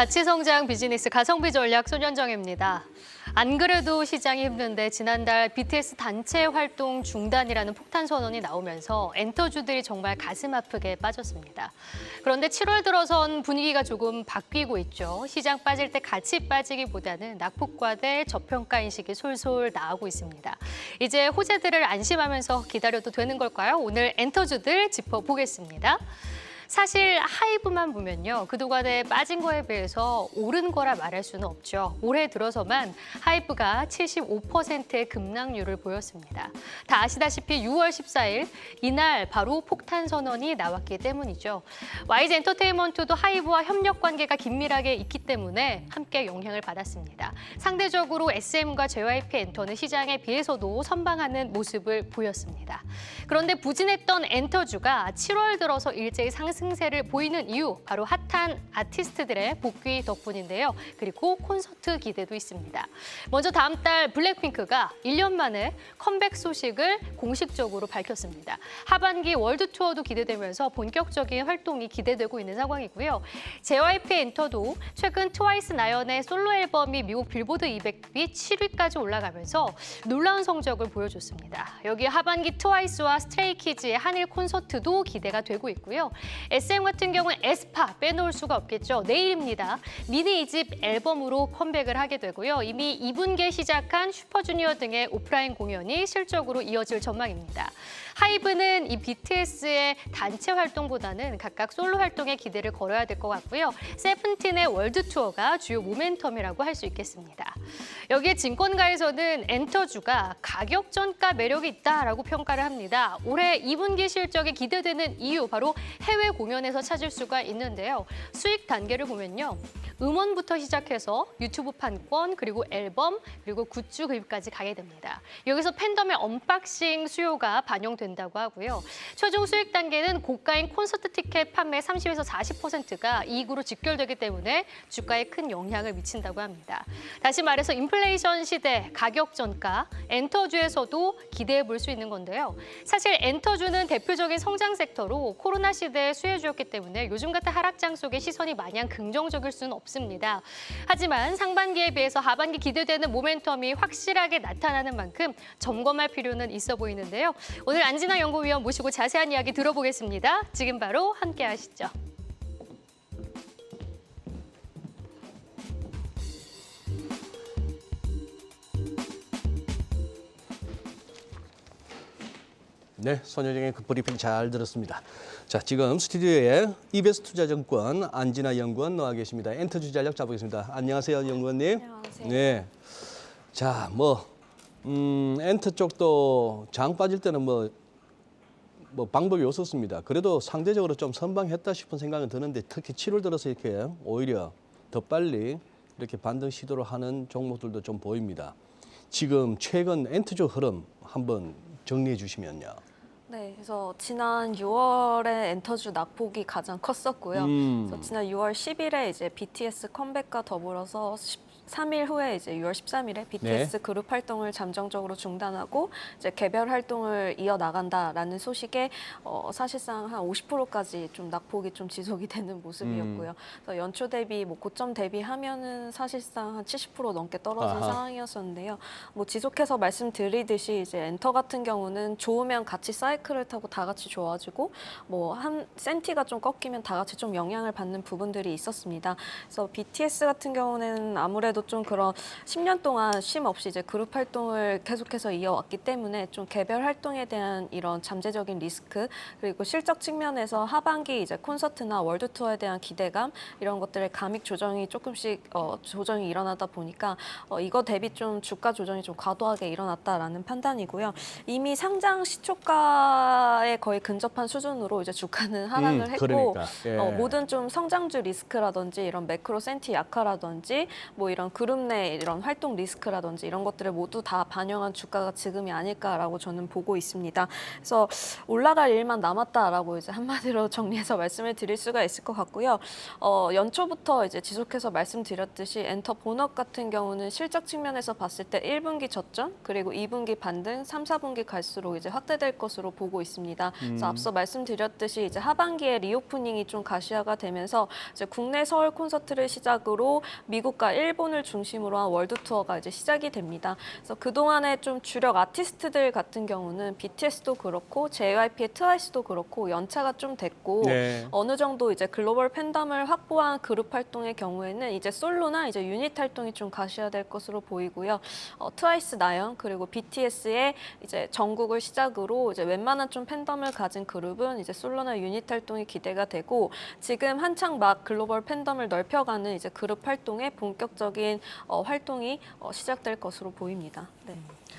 가치성장 비즈니스 가성비 전략 손현정입니다. 안 그래도 시장이 힘든데 지난달 BTS 단체 활동 중단이라는 폭탄 선언이 나오면서 엔터주들이 정말 가슴 아프게 빠졌습니다. 그런데 7월 들어선 분위기가 조금 바뀌고 있죠. 시장 빠질 때 같이 빠지기보다는 낙폭과대 저평가 인식이 솔솔 나오고 있습니다. 이제 호재들을 안심하면서 기다려도 되는 걸까요? 오늘 엔터주들 짚어보겠습니다. 사실 하이브만 보면요. 그동안에 빠진 거에 비해서 오른 거라 말할 수는 없죠. 올해 들어서만 하이브가 75%의 급락률을 보였습니다. 다 아시다시피 6월 14일 이날 바로 폭탄 선언이 나왔기 때문이죠. YG 엔터테인먼트도 하이브와 협력 관계가 긴밀하게 있기 때문에 함께 영향을 받았습니다. 상대적으로 SM과 JYP 엔터는 시장에 비해서도 선방하는 모습을 보였습니다. 그런데 부진했던 엔터주가 7월 들어서 일제히 상승세를 보이는 이유, 바로 핫한 아티스트들의 복귀 덕분인데요. 그리고 콘서트 기대도 있습니다. 먼저 다음 달 블랙핑크가 1년 만에 컴백 소식을 공식적으로 밝혔습니다. 하반기 월드 투어도 기대되면서 본격적인 활동이 기대되고 있는 상황이고요. JYP 엔터도 최근 트와이스 나연의 솔로 앨범이 미국 빌보드 200위 7위까지 올라가면서 놀라운 성적을 보여줬습니다. 여기 하반기 트와이스와 스트레이키즈의 한일 콘서트도 기대가 되고 있고요. SM 같은 경우는 에스파 빼놓을 수가 없겠죠. 내일입니다. 미니 2집 앨범으로 컴백을 하게 되고요. 이미 2분기에 시작한 슈퍼주니어 등의 오프라인 공연이 실적으로 이어질 전망입니다. 하이브는 이 BTS의 단체 활동보다는 각각 솔로 활동에 기대를 걸어야 될 것 같고요. 세븐틴의 월드 투어가 주요 모멘텀이라고 할 수 있겠습니다. 여기에 증권가에서는 엔터주가 가격 전가 매력이 있다라고 평가를 합니다. 올해 2분기 실적이 기대되는 이유, 바로 해외 공연에서 찾을 수가 있는데요. 수익 단계를 보면요. 음원부터 시작해서 유튜브 판권, 그리고 앨범, 그리고 굿즈 구입까지 가게 됩니다. 여기서 팬덤의 언박싱 수요가 반영된다고 하고요. 최종 수익 단계는 고가인 콘서트 티켓 판매 30에서 40%가 이익으로 직결되기 때문에 주가에 큰 영향을 미친다고 합니다. 다시 말해서 인플레이션 시대 가격 전가, 엔터주에서도 기대해 볼 수 있는 건데요. 사실 엔터주는 대표적인 성장 섹터로 코로나 시대의 수혜주였기 때문에 요즘 같은 하락장 속에 시선이 마냥 긍정적일 수는 없습니다. 하지만 상반기에 비해서 하반기 기대되는 모멘텀이 확실하게 나타나는 만큼 점검할 필요는 있어 보이는데요. 오늘 안진아 연구위원 모시고 자세한 이야기 들어보겠습니다. 지금 바로 함께 하시죠. 네, 손현정의 브리핑 잘 들었습니다. 자, 지금 스튜디오에 EBS 투자증권 안진아 연구원 나와 계십니다. 엔터주 전략 잡보겠습니다. 안녕하세요, 연구원님. 안녕하세요. 네. 자, 엔터 쪽도 장 빠질 때는 방법이 없었습니다. 그래도 상대적으로 좀 선방했다 싶은 생각은 드는데 특히 7월 들어서 이렇게 오히려 더 빨리 이렇게 반등 시도를 하는 종목들도 좀 보입니다. 지금 최근 엔터주 흐름 한번 정리해 주시면요. 네, 그래서 지난 6월에 엔터주 낙폭이 가장 컸었고요. 그래서 지난 6월 10일에 이제 BTS 컴백과 더불어서 3일 후에 이제 6월 13일에 BTS 네. 그룹 활동을 잠정적으로 중단하고 이제 개별 활동을 이어나간다라는 소식에 사실상 한 50%까지 좀 낙폭이 좀 지속이 되는 모습이었고요. 그래서 연초 대비 고점 대비하면은 사실상 한 70% 넘게 떨어진 상황이었었는데요. 지속해서 말씀드리듯이 이제 엔터 같은 경우는 좋으면 같이 사이클을 타고 다 같이 좋아지고 한 센티가 좀 꺾이면 다 같이 좀 영향을 받는 부분들이 있었습니다. 그래서 BTS 같은 경우는 아무래도 좀 그런 10년 동안 쉼 없이 이제 그룹 활동을 계속해서 이어왔기 때문에 좀 개별 활동에 대한 이런 잠재적인 리스크, 그리고 실적 측면에서 하반기 이제 콘서트나 월드 투어에 대한 기대감, 이런 것들의 감익 조정이 조금씩 조정이 일어나다 보니까 이거 대비 좀 주가 조정이 좀 과도하게 일어났다라는 판단이고요. 이미 상장 시초가에 거의 근접한 수준으로 이제 주가는 하락을 했고, 그러니까. 예. 모든 좀 성장주 리스크라든지 이런 매크로 센티 약화라든지 이런 이런 그룹 내 이런 활동 리스크라든지 이런 것들을 모두 다 반영한 주가가 지금이 아닐까라고 저는 보고 있습니다. 그래서 올라갈 일만 남았다라고 이제 한마디로 정리해서 말씀을 드릴 수가 있을 것 같고요. 연초부터 이제 지속해서 말씀드렸듯이 엔터 본업 같은 경우는 실적 측면에서 봤을 때 1분기 저점 그리고 2분기 반등, 3, 4분기 갈수록 이제 확대될 것으로 보고 있습니다. 그래서 앞서 말씀드렸듯이 이제 하반기에 리오프닝이 좀 가시화가 되면서 이제 국내 서울 콘서트를 시작으로 미국과 일본을 중심으로 한 월드 투어가 이제 시작이 됩니다. 그래서 그동안에 좀 주력 아티스트들 같은 경우는 BTS도 그렇고 JYP의 트와이스도 그렇고 연차가 좀 됐고 네. 어느 정도 이제 글로벌 팬덤을 확보한 그룹 활동의 경우에는 이제 솔로나 이제 유닛 활동이 좀 가시화될 것으로 보이고요. 트와이스 나연 그리고 BTS의 이제 전국을 시작으로 이제 웬만한 좀 팬덤을 가진 그룹은 이제 솔로나 유닛 활동이 기대가 되고 지금 한창 막 글로벌 팬덤을 넓혀가는 이제 그룹 활동의 본격적인 활동이 시작될 것으로 보입니다. 네.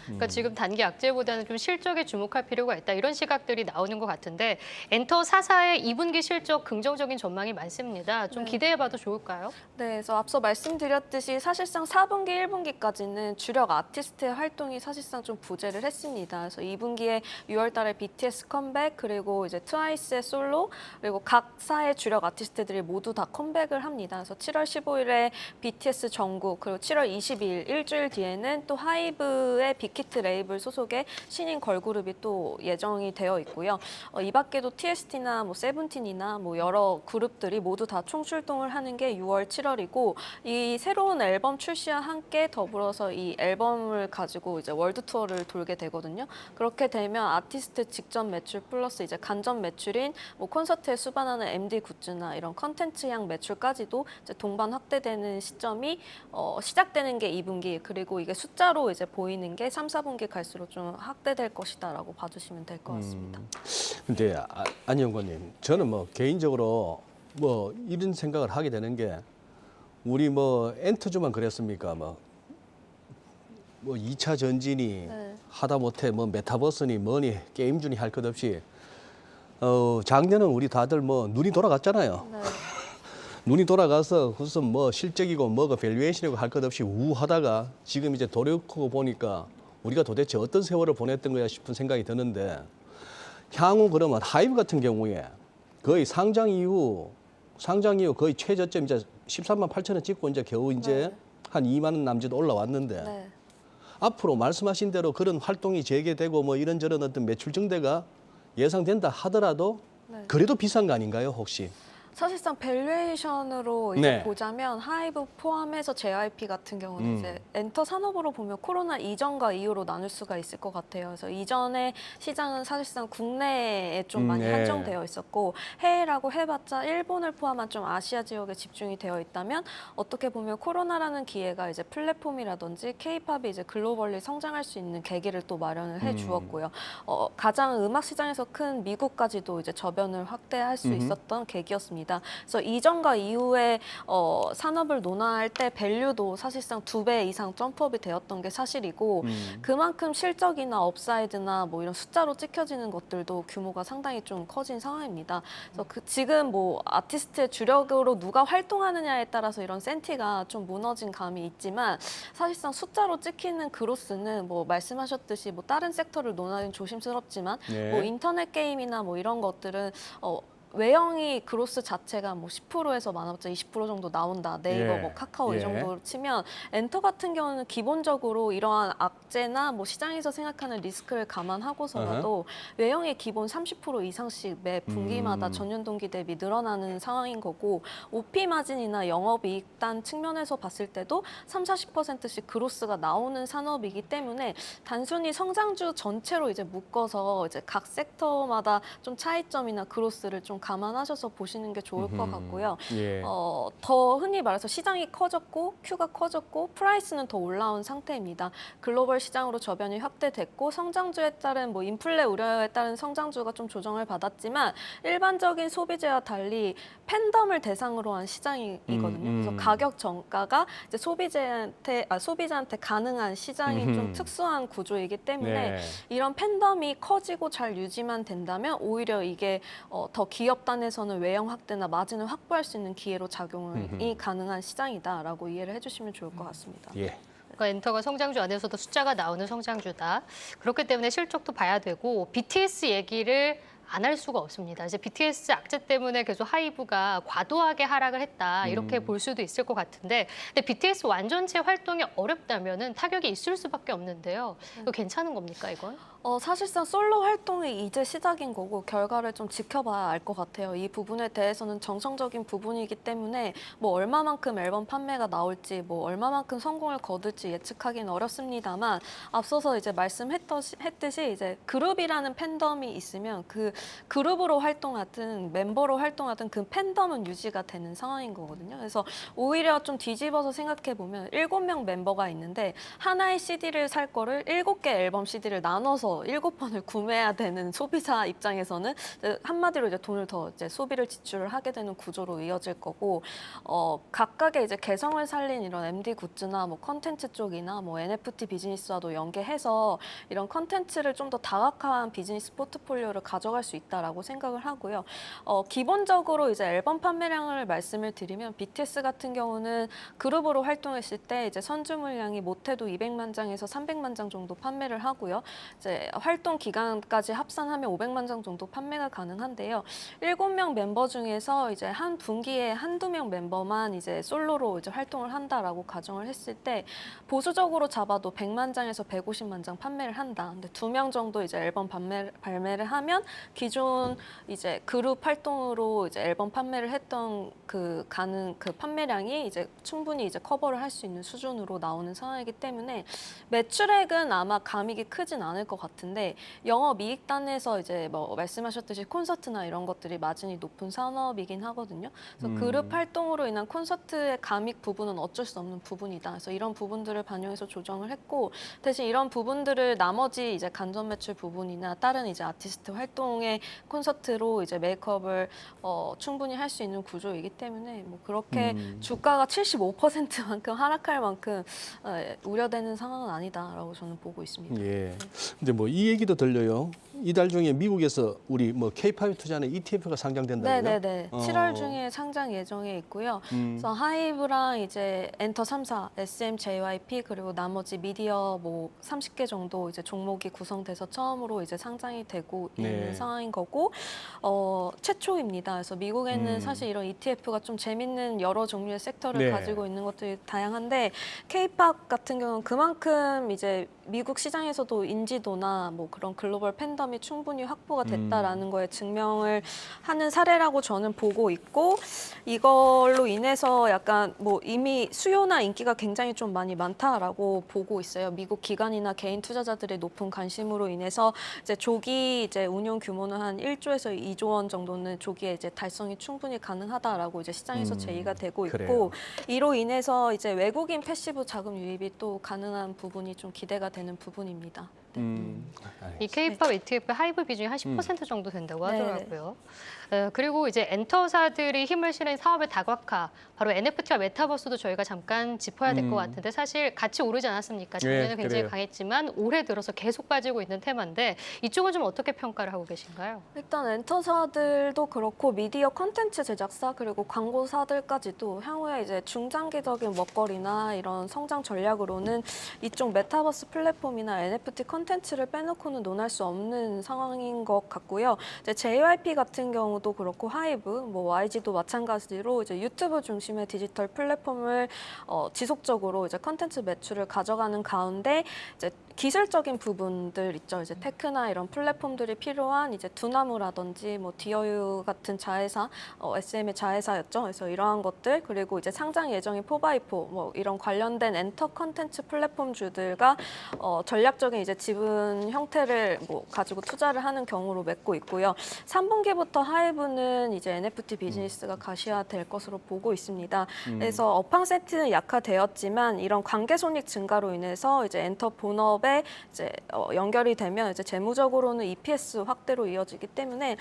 그러니까 지금 단기 악재보다는 좀 실적에 주목할 필요가 있다. 이런 시각들이 나오는 것 같은데 엔터 4사의 2분기 실적 긍정적인 전망이 많습니다. 좀 네. 기대해봐도 좋을까요? 네, 그래서 앞서 말씀드렸듯이 사실상 4분기, 1분기까지는 주력 아티스트의 활동이 사실상 좀 부재를 했습니다. 그래서 2분기에 6월 달에 BTS 컴백, 그리고 이제 트와이스의 솔로, 그리고 각 사의 주력 아티스트들이 모두 다 컴백을 합니다. 그래서 7월 15일에 BTS 정국, 그리고 7월 22일 일주일 뒤에는 또 하이브의 빅히트 레이블 소속의 신인 걸그룹이 또 예정이 되어 있고요. 이 밖에도 TST나 뭐 세븐틴이나 뭐 여러 그룹들이 모두 다 총출동을 하는 게 6월, 7월이고 이 새로운 앨범 출시와 함께 더불어서 이 앨범을 가지고 이제 월드 투어를 돌게 되거든요. 그렇게 되면 아티스트 직접 매출 플러스 이제 간접 매출인 뭐 콘서트에 수반하는 MD 굿즈나 이런 컨텐츠향 매출까지도 이제 동반 확대되는 시점이 시작되는 게 2분기 그리고 이게 숫자로 이제 보이는 게 3, 4분기 갈수록 좀 확대될 것이다라고 봐주시면 될 것 같습니다. 근데 안 연구원님, 저는 뭐 개인적으로 뭐 이런 생각을 하게 되는 게 우리 뭐 엔터주만 그랬습니까? 뭐 2차 전진이 네. 하다 못해 뭐 메타버스니 뭐니 게임주니 할 것 없이 작년은 우리 다들 뭐 눈이 돌아갔잖아요. 네. 눈이 돌아가서 무슨 뭐 실적이고 뭐가 밸류에이션이고 할 것 없이 우하다가 지금 이제 돌이키고 보니까 우리가 도대체 어떤 세월을 보냈던 거야 싶은 생각이 드는데 향후 그러면 하이브 같은 경우에 거의 상장 이후 거의 최저점 이제 13만 8천 원 찍고 이제 겨우 이제 네. 한 2만 원 남짓 올라왔는데 네. 앞으로 말씀하신 대로 그런 활동이 재개되고 뭐 이런저런 어떤 매출 증대가 예상된다 하더라도 네. 그래도 비싼 거 아닌가요 혹시? 사실상 밸류에이션으로 이제 네. 보자면 하이브 포함해서 JYP 같은 경우는 이제 엔터 산업으로 보면 코로나 이전과 이후로 나눌 수가 있을 것 같아요. 그래서 이전에 시장은 사실상 국내에 좀 많이 네. 한정되어 있었고 해외라고 해봤자 일본을 포함한 좀 아시아 지역에 집중이 되어 있다면 어떻게 보면 코로나라는 기회가 이제 플랫폼이라든지 K-팝이 이제 글로벌리 성장할 수 있는 계기를 또 마련을 해주었고요. 가장 음악 시장에서 큰 미국까지도 이제 저변을 확대할 수 있었던 계기였습니다. 그래서 이전과 이후에 산업을 논할 때 밸류도 사실상 2배 이상 점프업이 되었던 게 사실이고 그만큼 실적이나 업사이드나 뭐 이런 숫자로 찍혀지는 것들도 규모가 상당히 좀 커진 상황입니다. 그래서 지금 뭐 아티스트의 주력으로 누가 활동하느냐에 따라서 이런 센티가 좀 무너진 감이 있지만 사실상 숫자로 찍히는 그로스는 뭐 말씀하셨듯이 뭐 다른 섹터를 논하기는 조심스럽지만 네. 뭐 인터넷 게임이나 뭐 이런 것들은 외형이 그로스 자체가 뭐 10%에서 많아봤자 20% 정도 나온다. 네이버, 예. 뭐 카카오 예. 이 정도로 치면 엔터 같은 경우는 기본적으로 이러한 악재나 뭐 시장에서 생각하는 리스크를 감안하고서라도 외형의 기본 30% 이상씩 매 분기마다 전년 동기 대비 늘어나는 상황인 거고 OP 마진이나 영업이익단 측면에서 봤을 때도 30~40%씩 그로스가 나오는 산업이기 때문에 단순히 성장주 전체로 이제 묶어서 이제 각 섹터마다 좀 차이점이나 그로스를 좀 감안하셔서 보시는 게 좋을 것 같고요. 예. 더 흔히 말해서 시장이 커졌고 큐가 커졌고 프라이스는 더 올라온 상태입니다. 글로벌 시장으로 저변이 확대됐고 성장주에 따른 뭐 인플레 우려에 따른 성장주가 좀 조정을 받았지만 일반적인 소비재와 달리 팬덤을 대상으로 한 시장이거든요. 그래서 가격 정가가 이제 소비자한테 가능한 시장이 좀 특수한 구조이기 때문에 네. 이런 팬덤이 커지고 잘 유지만 된다면 오히려 이게 더 기업 기업단에서는 외형 확대나 마진을 확보할 수 있는 기회로 작용이 가능한 시장이다라고 이해를 해주시면 좋을 것 같습니다. 예. 그러니까 엔터가 성장주 안에서도 숫자가 나오는 성장주다. 그렇기 때문에 실적도 봐야 되고 BTS 얘기를 안 할 수가 없습니다. 이제 BTS 악재 때문에 계속 하이브가 과도하게 하락을 했다. 이렇게 볼 수도 있을 것 같은데, 근데 BTS 완전체 활동이 어렵다면은 타격이 있을 수밖에 없는데요. 이거 괜찮은 겁니까, 이건? 사실상 솔로 활동이 이제 시작인 거고 결과를 좀 지켜봐야 알 것 같아요. 이 부분에 대해서는 정성적인 부분이기 때문에 뭐 얼마만큼 앨범 판매가 나올지 뭐 얼마만큼 성공을 거둘지 예측하기는 어렵습니다만 앞서서 이제 말씀했듯이 이제 그룹이라는 팬덤이 있으면 그 그룹으로 활동하든 멤버로 활동하든 그 팬덤은 유지가 되는 상황인 거거든요. 그래서 오히려 좀 뒤집어서 생각해 보면 7명 멤버가 있는데 하나의 CD를 살 거를 7개 앨범 CD를 나눠서 7번을 구매해야 되는 소비자 입장에서는 한마디로 이제 돈을 더 이제 소비를 지출을 하게 되는 구조로 이어질 거고 각각의 이제 개성을 살린 이런 MD 굿즈나 뭐 컨텐츠 쪽이나 뭐 NFT 비즈니스와도 연계해서 이런 컨텐츠를 좀 더 다각화한 비즈니스 포트폴리오를 가져갈 수 있다라고 생각을 하고요. 기본적으로 이제 앨범 판매량을 말씀을 드리면 BTS 같은 경우는 그룹으로 활동했을 때 이제 선주 물량이 못해도 200만 장에서 300만 장 정도 판매를 하고요. 이제 활동 기간까지 합산하면 500만 장 정도 판매가 가능한데요. 7명 멤버 중에서 이제 한 분기에 한두 명 멤버만 이제 솔로로 이제 활동을 한다라고 가정을 했을 때 보수적으로 잡아도 100만 장에서 150만 장 판매를 한다. 근데 2명 정도 이제 앨범 발매를 하면 기존 이제 그룹 활동으로 이제 앨범 판매를 했던 그 판매량이 이제 충분히 이제 커버를 할 수 있는 수준으로 나오는 상황이기 때문에 매출액은 아마 감익이 크진 않을 것 같은데 영업이익단에서 이제 뭐 말씀하셨듯이 콘서트나 이런 것들이 마진이 높은 산업이긴 하거든요. 그래서 그룹 활동으로 인한 콘서트의 감익 부분은 어쩔 수 없는 부분이다. 그래서 이런 부분들을 반영해서 조정을 했고 대신 이런 부분들을 나머지 이제 간접 매출 부분이나 다른 이제 아티스트 활동의 콘서트로 이제 메이크업을 충분히 할 수 있는 구조이기 때문에 뭐 그렇게 주가가 75%만큼 하락할 만큼 우려되는 상황은 아니다라고 저는 보고 있습니다. 예. 근데 뭐 이 얘기도 들려요. 이달 중에 미국에서 우리 뭐 K-팝에 투자하는 ETF가 상장된다고요? 네네네. 7월 중에 상장 예정에 있고요. 그래서 하이브랑 이제 엔터 3사, SM, JYP 그리고 나머지 미디어 뭐 30개 정도 이제 종목이 구성돼서 처음으로 이제 상장이 되고 있는 네. 상황인 거고 최초입니다. 그래서 미국에는 사실 이런 ETF가 좀 재밌는 여러 종류의 섹터를 네. 가지고 있는 것들이 다양한데 K-팝 같은 경우는 그만큼 이제 미국 시장에서도 인지도나 뭐 그런 글로벌 팬덤이 충분히 확보가 됐다라는 거에 증명을 하는 사례라고 저는 보고 있고 이걸로 인해서 약간 뭐 이미 수요나 인기가 굉장히 좀 많이 많다라고 보고 있어요. 미국 기관이나 개인 투자자들의 높은 관심으로 인해서 이제 조기 이제 운용 규모는 한 1조에서 2조 원 정도는 조기에 이제 달성이 충분히 가능하다라고 이제 시장에서 제의가 되고 있고 그래요. 이로 인해서 이제 외국인 패시브 자금 유입이 또 가능한 부분이 좀 기대가 되는 부분입니다. 이 K-팝 ETF 하이브 비중이 한 10% 정도 된다고 네네. 하더라고요. 그리고 이제 엔터사들이 힘을 실은 사업의 다각화, 바로 NFT와 메타버스도 저희가 잠깐 짚어야 될 것 같은데 사실 같이 오르지 않았습니까? 작년에 네, 굉장히 그래요. 강했지만 올해 들어서 계속 빠지고 있는 테마인데 이쪽은 좀 어떻게 평가를 하고 계신가요? 일단 엔터사들도 그렇고 미디어 콘텐츠 제작사 그리고 광고사들까지도 향후에 이제 중장기적인 먹거리나 이런 성장 전략으로는 이쪽 메타버스 플랫폼이나 NFT 콘텐츠를 빼놓고는 논할 수 없는 상황인 것 같고요. 이제 JYP 같은 경우도 그렇고 하이브, 뭐 YG도 마찬가지로 이제 유튜브 중심의 디지털 플랫폼을 지속적으로 이제 콘텐츠 매출을 가져가는 가운데 이제 기술적인 부분들 있죠. 이제 테크나 이런 플랫폼들이 필요한 이제 두나무라든지 뭐 디어유 같은 자회사, SM의 자회사였죠. 그래서 이러한 것들 그리고 이제 상장 예정인 4x4 뭐 이런 관련된 엔터 컨텐츠 플랫폼주들과 전략적인 이제 지분 형태를 뭐 가지고 투자를 하는 경우로 맺고 있고요. 3분기부터 하이브는 이제 NFT 비즈니스가 가시화될 것으로 보고 있습니다. 그래서 업황 세트는 약화되었지만 이런 관계 손익 증가로 인해서 이제 엔터 본업에 이제 연결이 되면 이제 재무적으로는 EPS 확대로 이어지기 때문에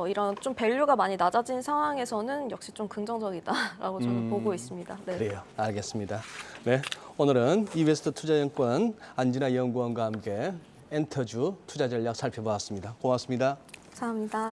이런 좀 밸류가 많이 낮아진 상황에서는 역시 좀 긍정적이다라고 저는 보고 있습니다. 네. 그래요. 알겠습니다. 네, 오늘은 이베스트 투자증권 안진아 연구원과 함께 엔터주 투자 전략 살펴보았습니다. 고맙습니다. 감사합니다.